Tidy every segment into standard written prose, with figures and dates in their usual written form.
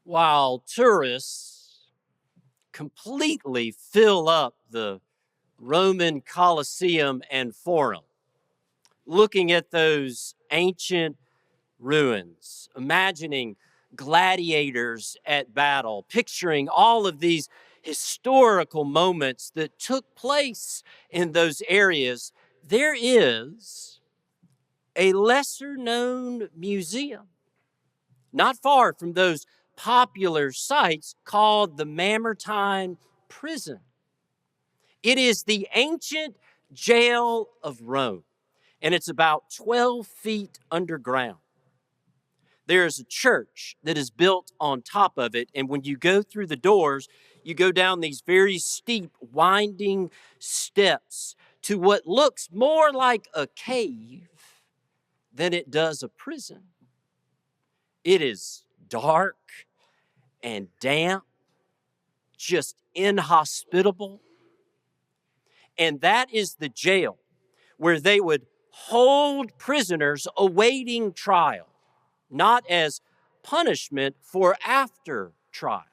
while tourists completely fill up the Roman Colosseum and Forum, looking at those ancient ruins, imagining gladiators at battle, picturing all of these historical moments that took place in those areas, there is a lesser known museum not far from those popular sites called the Mamertine Prison. It is the ancient jail of Rome, and it's about 12 feet underground. There is a church that is built on top of it, and when you go through the doors, you go down these very steep, winding steps to what looks more like a cave than it does a prison. It is dark and damp, just inhospitable. And that is the jail where they would hold prisoners awaiting trial, not as punishment for after trial.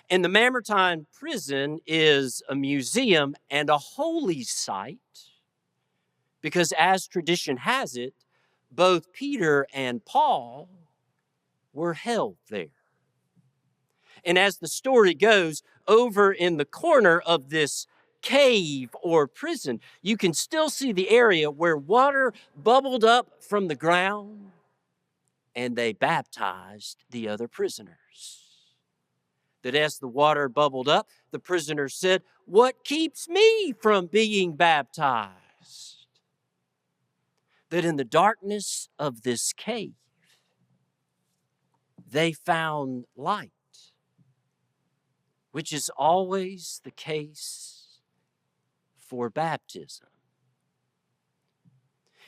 And the Mamertine prison is a museum and a holy site because, as tradition has it, both Peter and Paul were held there. And as the story goes, over in the corner of this cave or prison, you can still see the area where water bubbled up from the ground and they baptized the other prisoners. That as the water bubbled up, the prisoners said, "What keeps me from being baptized?" That in the darkness of this cave, they found light, which is always the case for baptism.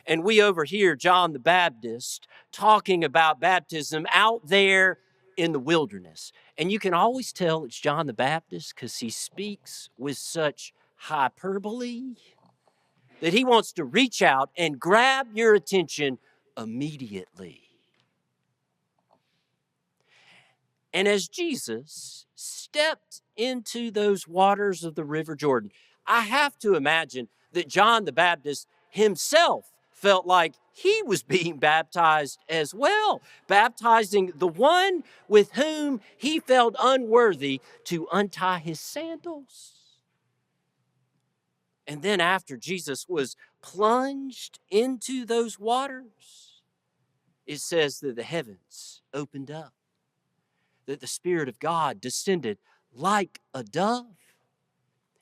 And we overhear John the Baptist talking about baptism out there in the wilderness. And you can always tell it's John the Baptist because he speaks with such hyperbole that he wants to reach out and grab your attention immediately. And as Jesus stepped into those waters of the River Jordan, I have to imagine that John the Baptist himself felt like he was being baptized as well, baptizing the one with whom he felt unworthy to untie his sandals. And then after Jesus was plunged into those waters, it says that the heavens opened up, that the Spirit of God descended like a dove.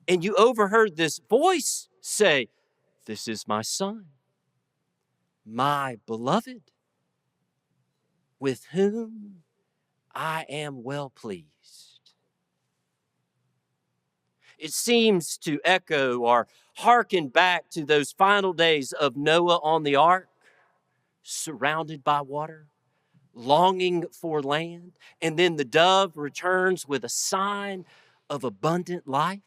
And you overheard this voice say, "This is my Son, my beloved, with whom I am well pleased." It seems to echo or hearken back to those final days of Noah on the ark, surrounded by water, longing for land, and then the dove returns with a sign of abundant life.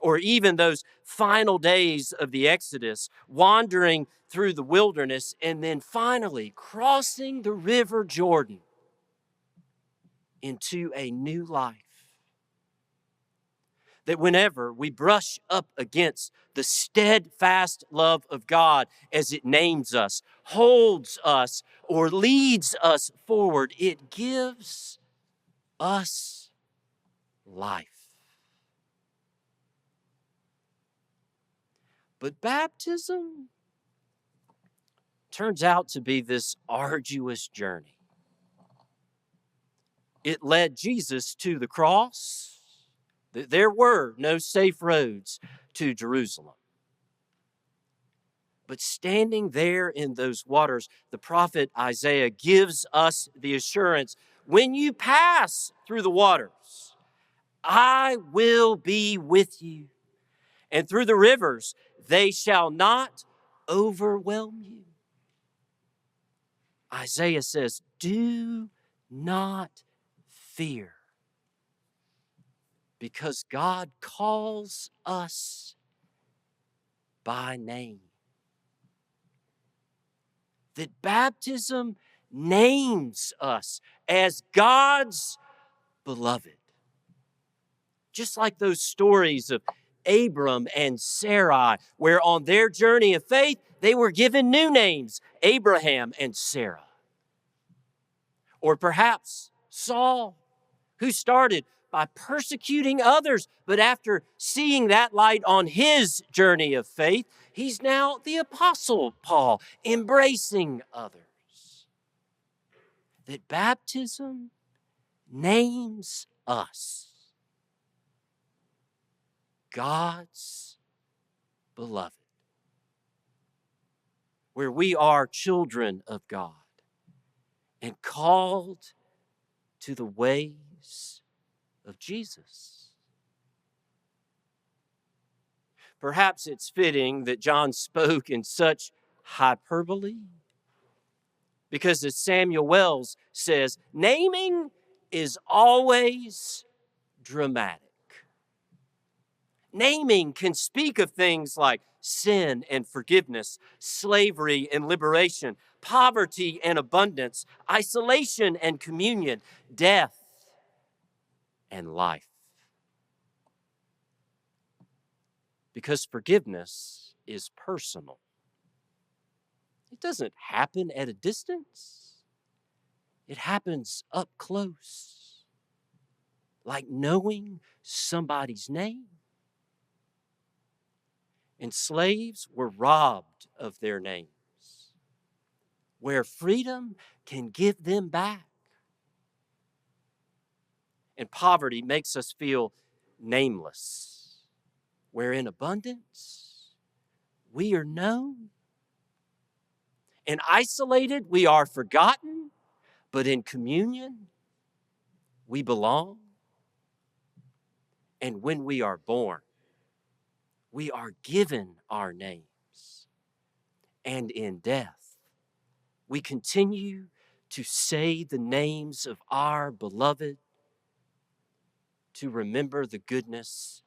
Or even those final days of the Exodus, wandering through the wilderness and then finally crossing the River Jordan into a new life. That whenever we brush up against the steadfast love of God as it names us, holds us, or leads us forward, it gives us life. But baptism turns out to be this arduous journey. It led Jesus to the cross. There were no safe roads to Jerusalem. But standing there in those waters, the prophet Isaiah gives us the assurance, when you pass through the waters, I will be with you. And through the rivers, they shall not overwhelm you. Isaiah says, do not fear, because God calls us by name. That baptism names us as God's beloved. Just like those stories of Abram and Sarai, where on their journey of faith, they were given new names, Abraham and Sarah. Or perhaps Saul, who started by persecuting others, but after seeing that light on his journey of faith, he's now the Apostle Paul, embracing others. That baptism names us God's beloved, where we are children of God and called to the ways of Jesus. Perhaps it's fitting that John spoke in such hyperbole, because as Samuel Wells says, naming is always dramatic. Naming can speak of things like sin and forgiveness, slavery and liberation, poverty and abundance, isolation and communion, death and life. Because forgiveness is personal. It doesn't happen at a distance. It happens up close, like knowing somebody's name. And slaves were robbed of their names, where freedom can give them back. And poverty makes us feel nameless, where in abundance we are known. And isolated, we are forgotten, but in communion, we belong. And when we are born, we are given our names. And in death, we continue to say the names of our beloved, to remember the goodness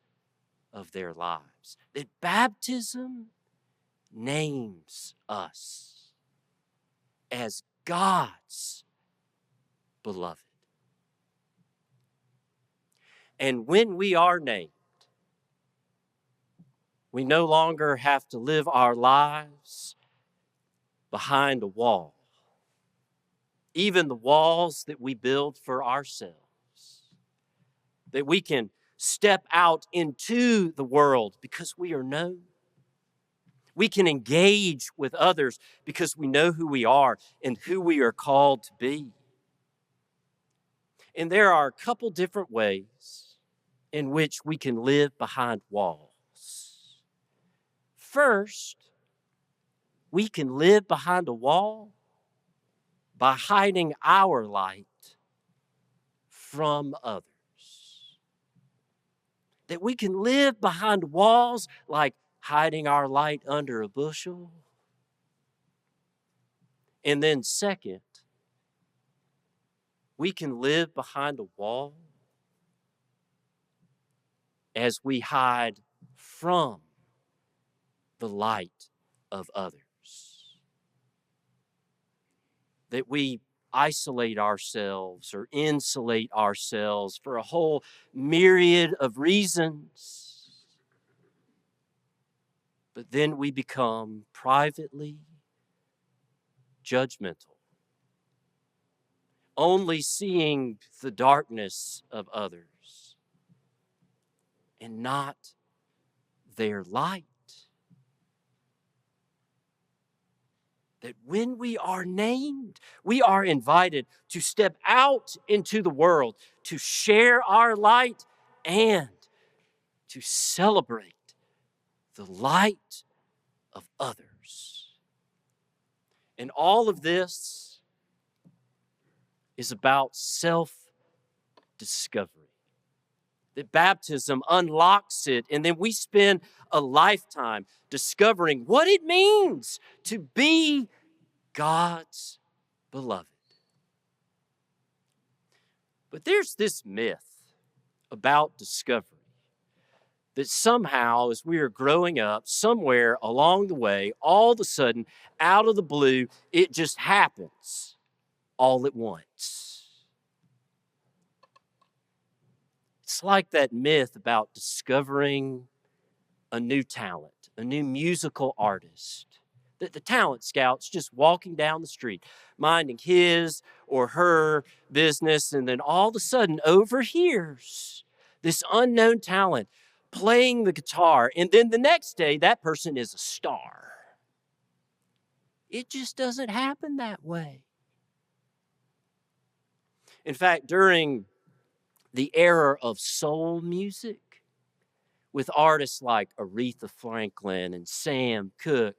of their lives. That baptism names us as God's beloved. And when we are named, we no longer have to live our lives behind a wall, even the walls that we build for ourselves. That we can step out into the world because we are known. We can engage with others because we know who we are and who we are called to be. And there are a couple different ways in which we can live behind walls. First, we can live behind a wall by hiding our light from others. That we can live behind walls like hiding our light under a bushel. And then second, we can live behind a wall as we hide from the light of others. That we isolate ourselves or insulate ourselves for a whole myriad of reasons. But then we become privately judgmental, only seeing the darkness of others and not their light. That when we are named, we are invited to step out into the world, to share our light and to celebrate the light of others. And all of this is about self-discovery. That baptism unlocks it, and then we spend a lifetime discovering what it means to be God's beloved. But there's this myth about discovery that somehow, as we are growing up, somewhere along the way, all of a sudden, out of the blue, it just happens. all at once. It's like that myth about discovering a new talent, a new musical artist. The talent scout's just walking down the street, minding his or her business, and then all of a sudden overhears this unknown talent playing the guitar, and then the next day that person is a star. It just doesn't happen that way. In fact, during the era of soul music, with artists like Aretha Franklin and Sam Cooke,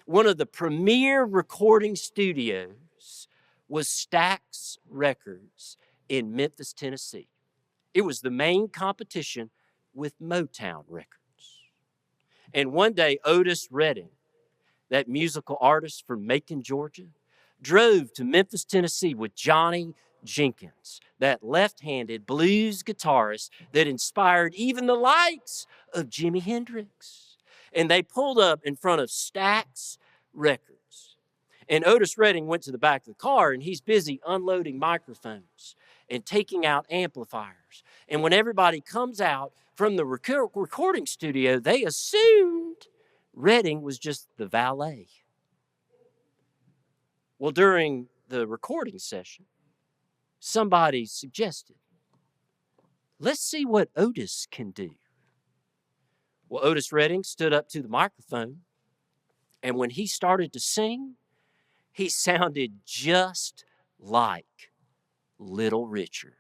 one of the premier recording studios was Stax Records in Memphis, Tennessee. It was the main competition with Motown Records. And one day, Otis Redding, that musical artist from Macon, Georgia, drove to Memphis, Tennessee with Johnny Jenkins, that left-handed blues guitarist that inspired even the likes of Jimi Hendrix. And they pulled up in front of Stax Records. And Otis Redding went to the back of the car, and he's busy unloading microphones and taking out amplifiers. And when everybody comes out from the recording studio, they assumed Redding was just the valet. Well, during the recording session, somebody suggested, let's see what Otis can do. Well, Otis Redding stood up to the microphone, and when he started to sing, he sounded just like Little Richard.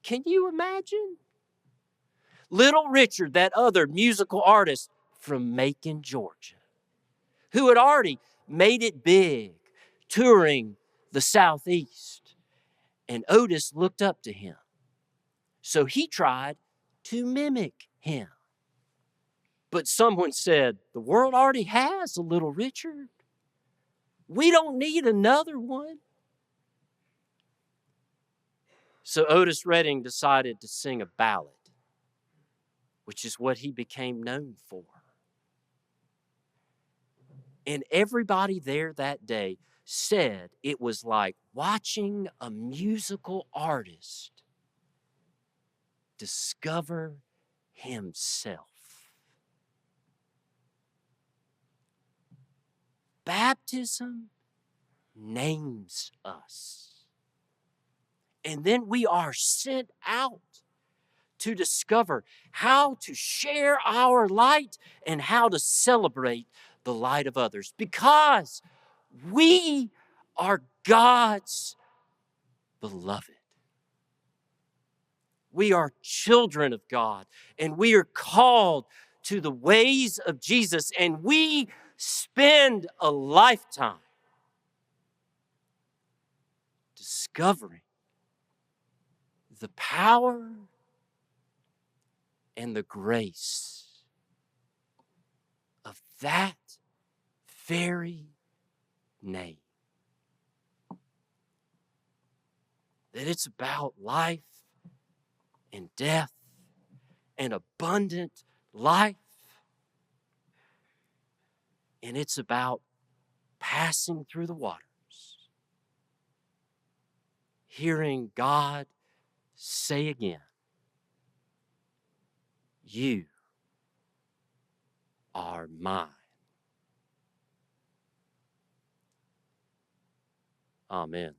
Can you imagine? Little Richard, that other musical artist from Macon, Georgia, who had already made it big, touring the Southeast. And Otis looked up to him. So he tried to mimic him. But someone said, the world already has a Little Richard. We don't need another one. So Otis Redding decided to sing a ballad, which is what he became known for. And everybody there that day said it was like watching a musical artist discover himself. Baptism names us. And then we are sent out to discover how to share our light and how to celebrate the light of others, because we are God's beloved. We are children of God, and we are called to the ways of Jesus, and we spend a lifetime discovering the power and the grace of that very name. That it's about life and death and abundant life. And it's about passing through the waters, hearing God say again, you are mine. Amen.